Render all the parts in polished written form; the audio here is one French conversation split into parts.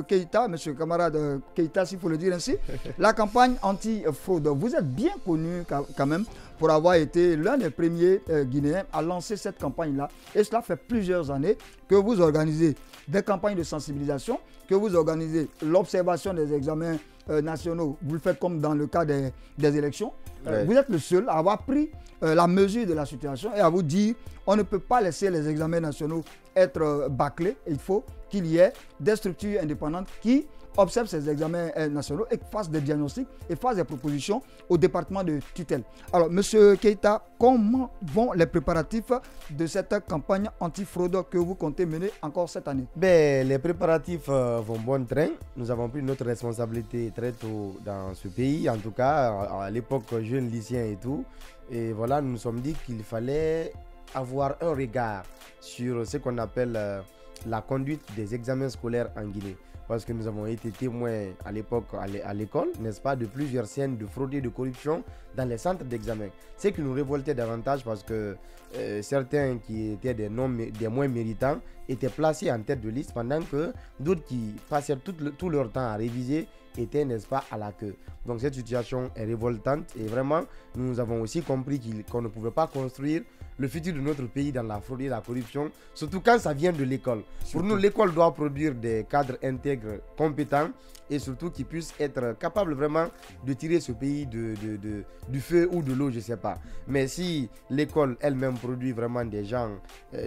Keïta, monsieur camarade Keïta, s'il faut le dire ainsi, la campagne anti-fraude, vous êtes bien connu quand même pour avoir été l'un des premiers Guinéens à lancer cette campagne-là. Et cela fait plusieurs années que vous organisez des campagnes de sensibilisation, que vous organisez l'observation des examens nationaux. Vous le faites comme dans le cas des élections. Vous êtes le seul à avoir pris la mesure de la situation et à vous dire on ne peut pas laisser les examens nationaux être bâclés. Il faut qu'il y ait des structures indépendantes qui observent ces examens nationaux et fassent des diagnostics et fassent des propositions au département de tutelle. Alors, monsieur Keïta, comment vont les préparatifs de cette campagne anti-fraude que vous comptez mener encore cette année? Ben, les préparatifs vont bon train. Nous avons pris notre responsabilité très tôt dans ce pays, en tout cas à l'époque jeune lycéen et tout. Et voilà, nous nous sommes dit qu'il fallait avoir un regard sur ce qu'on appelle la conduite des examens scolaires en Guinée. Parce que nous avons été témoins à l'époque à l'école, n'est-ce pas, de plusieurs scènes de fraude et de corruption dans les centres d'examen. Ce qui nous révoltait davantage parce que certains qui étaient des moins méritants étaient placés en tête de liste pendant que d'autres qui passaient tout leur temps à réviser étaient, n'est-ce pas, à la queue. Donc cette situation est révoltante et vraiment nous avons aussi compris qu'on ne pouvait pas construire le futur de notre pays dans la fraude et la corruption, surtout quand ça vient de l'école. Pour nous, l'école doit produire des cadres intègres, compétents et surtout qui puissent être capables vraiment de tirer ce pays du feu ou de l'eau, je ne sais pas. Mais si l'école elle-même produit vraiment des gens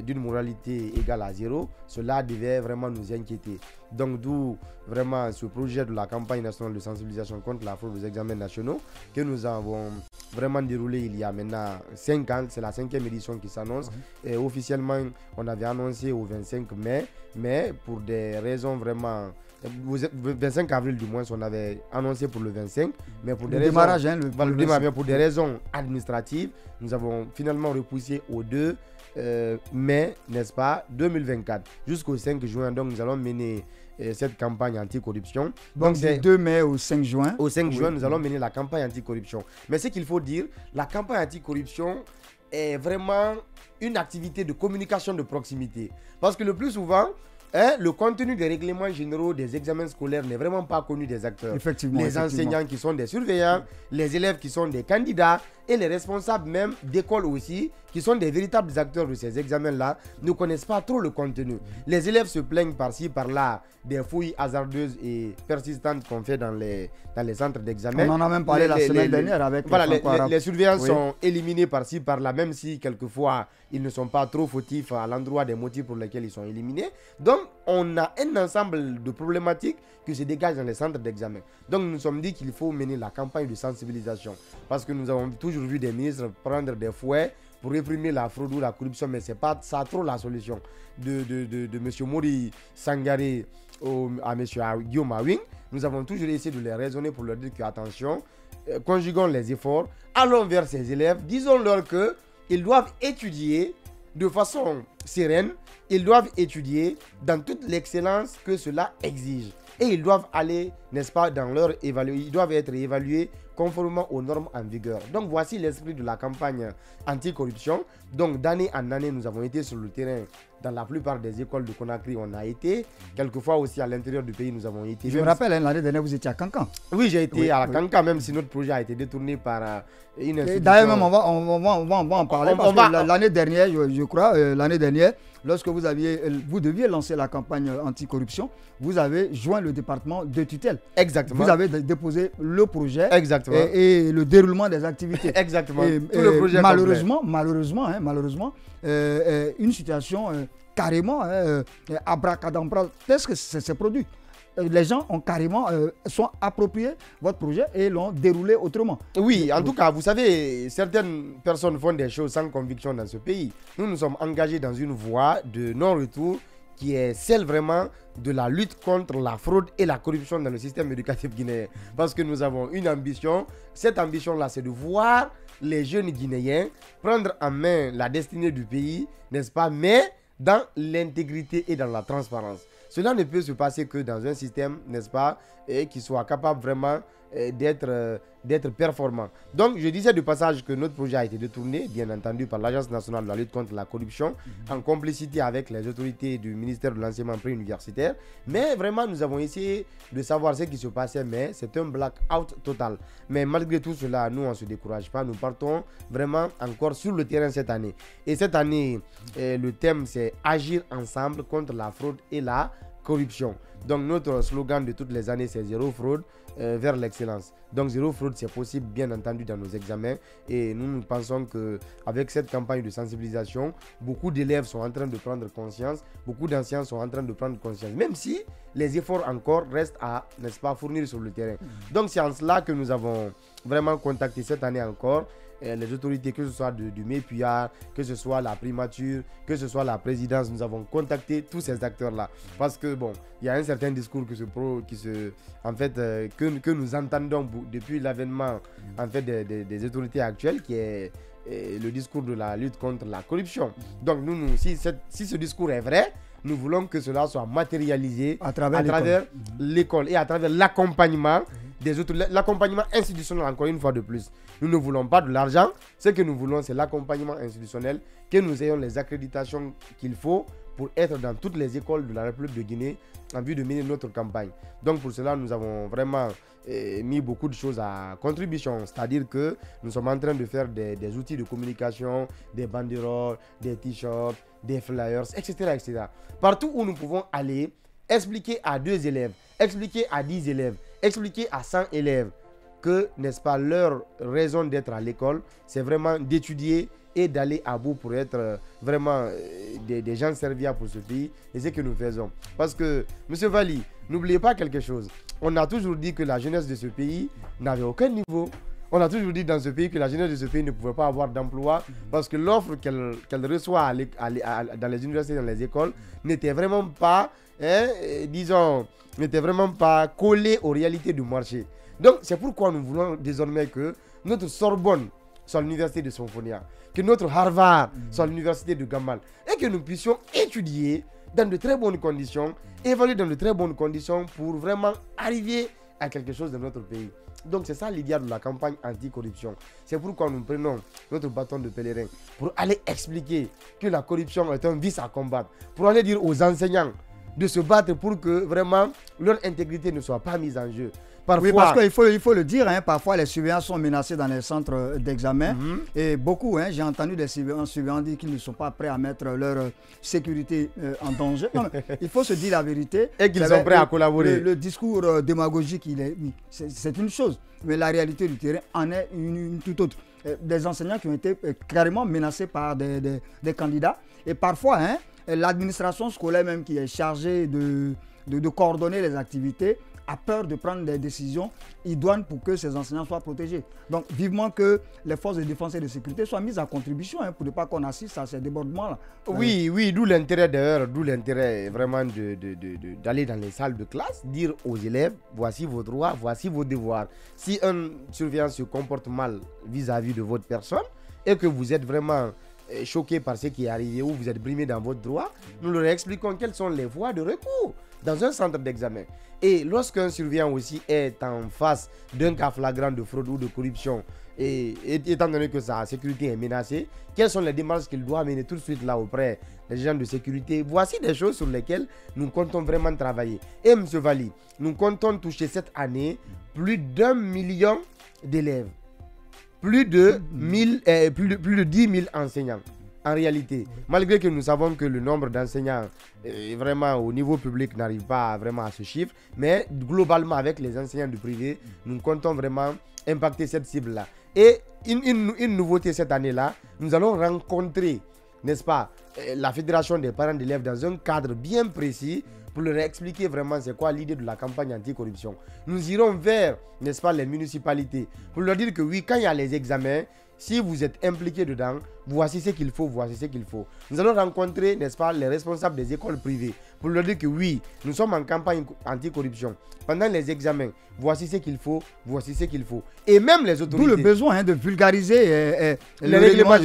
d'une moralité égale à zéro, cela devait vraiment nous inquiéter. Donc d'où vraiment ce projet de la campagne nationale de sensibilisation contre la fraude aux examens nationaux que nous avons vraiment déroulé il y a maintenant 5 ans. C'est la 5e édition qui s'annonce. Et officiellement, on avait annoncé au 25 mai, mais pour des raisons vraiment... 25 avril du moins, on avait annoncé pour le 25, mais pour des raisons, démarrage, hein, pour des raisons administratives, nous avons finalement repoussé au 2 mai, n'est-ce pas, 2024, jusqu'au 5 juin. Donc nous allons mener cette campagne anticorruption. Donc du 2 mai au 5 juin. Au 5 juin, nous allons mener la campagne anticorruption. Mais ce qu'il faut dire, la campagne anticorruption est vraiment une activité de communication de proximité. Parce que le plus souvent, le contenu des règlements généraux des examens scolaires n'est vraiment pas connu des acteurs. Les enseignants qui sont des surveillants, les élèves qui sont des candidats et les responsables même d'école aussi, qui sont des véritables acteurs de ces examens-là, ne connaissent pas trop le contenu. Les élèves se plaignent par-ci, par-là des fouilles hasardeuses et persistantes qu'on fait dans les centres d'examen. On en a même parlé la semaine dernière avec les surveillants sont éliminés par-ci, par-là, même si quelquefois ils ne sont pas trop fautifs à l'endroit des motifs pour lesquels ils sont éliminés. Donc, on a un ensemble de problématiques qui se dégagent dans les centres d'examen. Donc, nous nous sommes dit qu'il faut mener la campagne de sensibilisation. Parce que nous avons toujours vu des ministres prendre des fouets pour réprimer la fraude ou la corruption, mais ce n'est pas ça trop la solution. De M. Mori Sangaré à M. Guillaume Awing, nous avons toujours essayé de les raisonner pour leur dire que, attention, conjuguons les efforts, allons vers ces élèves, disons-leur qu'ils doivent étudier de façon sereine, ils doivent étudier dans toute l'excellence que cela exige. Et ils doivent aller, n'est-ce pas, ils doivent être évalués conformément aux normes en vigueur. Donc voici l'esprit de la campagne anticorruption. Donc d'année en année, nous avons été sur le terrain. Dans la plupart des écoles de Conakry, on a été. Quelquefois aussi à l'intérieur du pays, nous avons été. Je me rappelle, l'année dernière, vous étiez à Kankan. Oui, j'ai été à Kankan, même si notre projet a été détourné par une institution. D'ailleurs, même on va en parler. L'année dernière, je crois, l'année dernière, lorsque vous deviez lancer la campagne anticorruption, vous avez joint le département de tutelle. Exactement. Vous avez déposé le projet. Exactement. Et le déroulement des activités. Exactement. Tout le projet malheureusement, une situation carrément abracadabra, qu'est-ce que c'est produit. Les gens ont carrément sont appropriés votre projet et l'ont déroulé autrement. Oui, en tout cas, vous savez, certaines personnes font des choses sans conviction dans ce pays. Nous nous sommes engagés dans une voie de non-retour qui est celle vraiment de la lutte contre la fraude et la corruption dans le système éducatif guinéen. Parce que nous avons une ambition. Cette ambition-là, c'est de voir les jeunes Guinéens prendre en main la destinée du pays, n'est-ce pas, mais dans l'intégrité et dans la transparence. Cela ne peut se passer que dans un système, n'est-ce pas, qui soit capable vraiment d'être performant. Donc je disais de passage que notre projet a été détourné, bien entendu, par l'Agence nationale de la lutte contre la corruption, en complicité avec les autorités du ministère de l'enseignement préuniversitaire. Mais vraiment, nous avons essayé de savoir ce qui se passait, mais c'est un blackout total. Mais malgré tout cela, nous, on ne se décourage pas. Nous partons vraiment encore sur le terrain cette année. Et cette année, le thème, c'est agir ensemble contre la fraude et la corruption. Donc notre slogan de toutes les années, c'est zéro fraude vers l'excellence. Donc zéro fraude, c'est possible bien entendu dans nos examens. Et nous pensons qu'avec cette campagne de sensibilisation, beaucoup d'élèves sont en train de prendre conscience, beaucoup d'anciens sont en train de prendre conscience, même si les efforts encore restent à, n'est-ce pas, fournir sur le terrain. Donc c'est en cela que nous avons vraiment contacté cette année encore les autorités, que ce soit du MEPUA, que ce soit la primature, que ce soit la présidence. Nous avons contacté tous ces acteurs-là. Parce que, bon, il y a un certain discours que nous entendons depuis l'avènement en fait, des autorités actuelles, qui est le discours de la lutte contre la corruption. Donc, si ce discours est vrai, nous voulons que cela soit matérialisé à travers l'école et à travers l'accompagnement des autres, l'accompagnement institutionnel, encore une fois de plus. Nous ne voulons pas de l'argent. Ce que nous voulons, c'est l'accompagnement institutionnel, que nous ayons les accréditations qu'il faut pour être dans toutes les écoles de la République de Guinée en vue de mener notre campagne. Donc pour cela, nous avons vraiment mis beaucoup de choses à contribution. C'est-à-dire que nous sommes en train de faire des outils de communication, des banderoles, des t-shirts, des flyers, etc., etc. Partout où nous pouvons aller, expliquer à 2 élèves, expliquer à 10 élèves, expliquer à 100 élèves que, n'est-ce pas, leur raison d'être à l'école, c'est vraiment d'étudier et d'aller à bout pour être vraiment des gens serviables pour ce pays. Et c'est ce que nous faisons. Parce que, M. Vali, n'oubliez pas quelque chose. On a toujours dit que la jeunesse de ce pays n'avait aucun niveau. On a toujours dit dans ce pays que la jeunesse de ce pays ne pouvait pas avoir d'emploi parce que l'offre qu'elle reçoit dans les universités, dans les écoles, n'était vraiment pas, n'était vraiment pas collée aux réalités du marché. Donc, c'est pourquoi nous voulons désormais que notre Sorbonne soit l'université de Symphonia, que notre Harvard soit l'université de Gamal, et que nous puissions étudier dans de très bonnes conditions, évaluer dans de très bonnes conditions pour vraiment arriver à quelque chose dans notre pays. Donc c'est ça l'idée de la campagne anti-corruption. C'est pourquoi nous prenons notre bâton de pèlerin pour aller expliquer que la corruption est un vice à combattre, pour aller dire aux enseignants de se battre pour que vraiment leur intégrité ne soit pas mise en jeu. Parfois, oui, parce qu'il faut le dire, parfois les surveillants sont menacés dans les centres d'examen. Et beaucoup, j'ai entendu des surveillants dire qu'ils ne sont pas prêts à mettre leur sécurité en danger. Non, il faut se dire la vérité. Et qu'ils sont prêts à collaborer. Le discours démagogique, c'est une chose. Mais la réalité du terrain en est une toute autre. Des enseignants qui ont été carrément menacés par des candidats. Et parfois, l'administration scolaire même qui est chargée de coordonner les activités a peur de prendre des décisions idoines pour que ces enseignants soient protégés. Donc, vivement que les forces de défense et de sécurité soient mises à contribution pour ne pas qu'on assiste à ces débordements-là. Oui, d'où l'intérêt d'ailleurs, d'où l'intérêt vraiment d'aller dans les salles de classe, dire aux élèves, voici vos droits, voici vos devoirs. Si un surveillant se comporte mal vis-à-vis de votre personne et que vous êtes vraiment choqué par ce qui est arrivé ou vous êtes brimé dans votre droit, nous leur expliquons quelles sont les voies de recours dans un centre d'examen. Et lorsqu'un surveillant aussi est en face d'un cas flagrant de fraude ou de corruption, et étant donné que sa sécurité est menacée, quelles sont les démarches qu'il doit mener tout de suite là auprès des gens de sécurité? Voici des choses sur lesquelles nous comptons vraiment travailler. Et M. Vali, nous comptons toucher cette année plus d'1 million d'élèves. Plus de 10 000 enseignants. En réalité, malgré que nous savons que le nombre d'enseignants vraiment au niveau public n'arrive pas vraiment à ce chiffre, mais globalement avec les enseignants du privé, nous comptons vraiment impacter cette cible-là. Et une nouveauté cette année-là, nous allons rencontrer, n'est-ce pas, la Fédération des parents d'élèves dans un cadre bien précis pour leur expliquer vraiment c'est quoi l'idée de la campagne anti-corruption. Nous irons vers, n'est-ce pas, les municipalités pour leur dire que oui, quand il y a les examens, si vous êtes impliqué dedans, voici ce qu'il faut, voici ce qu'il faut. Nous allons rencontrer, n'est-ce pas, les responsables des écoles privées pour leur dire que oui, nous sommes en campagne anti-corruption. Pendant les examens, voici ce qu'il faut, voici ce qu'il faut. Et même les autorités. D'où le besoin de vulgariser les règlements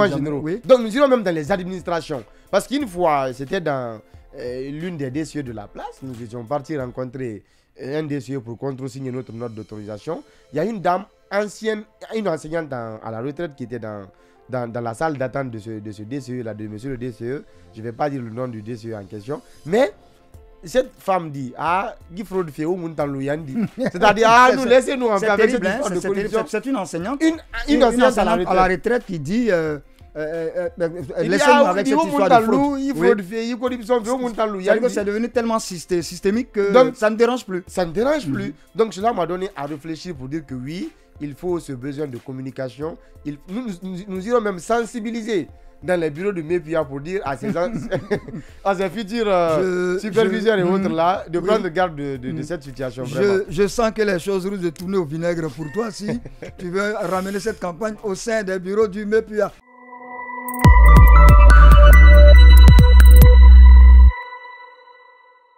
généraux. Oui. Donc nous irons même dans les administrations. Parce qu'une fois, c'était dans l'une des DCE de la place, nous étions partis rencontrer un DCE pour contresigner notre note d'autorisation. Il y a une dame ancienne, une enseignante à la retraite qui était dans la salle d'attente de ce DCE, là, de monsieur le DCE. Je ne vais pas dire le nom du DCE en question. Mais cette femme dit, Guy Fraude fait où c'est-à-dire, nous laissez-nous en paix avec cette histoire de corruption. C'est une enseignante. Une enseignante à la retraite qui dit... laissez-nous avec cette histoire de fraude. C'est devenu tellement systémique que donc, ça ne dérange plus. Ça ne dérange plus. Donc cela m'a donné à réfléchir pour dire que oui, il faut ce besoin de communication. Nous irons même sensibiliser dans les bureaux de MEPIA pour dire à ces futurs superviseurs et autres là de prendre garde de cette situation. Je sens que les choses risquent de tourner au vinaigre pour toi si tu veux ramener cette campagne au sein des bureaux du MEPIA.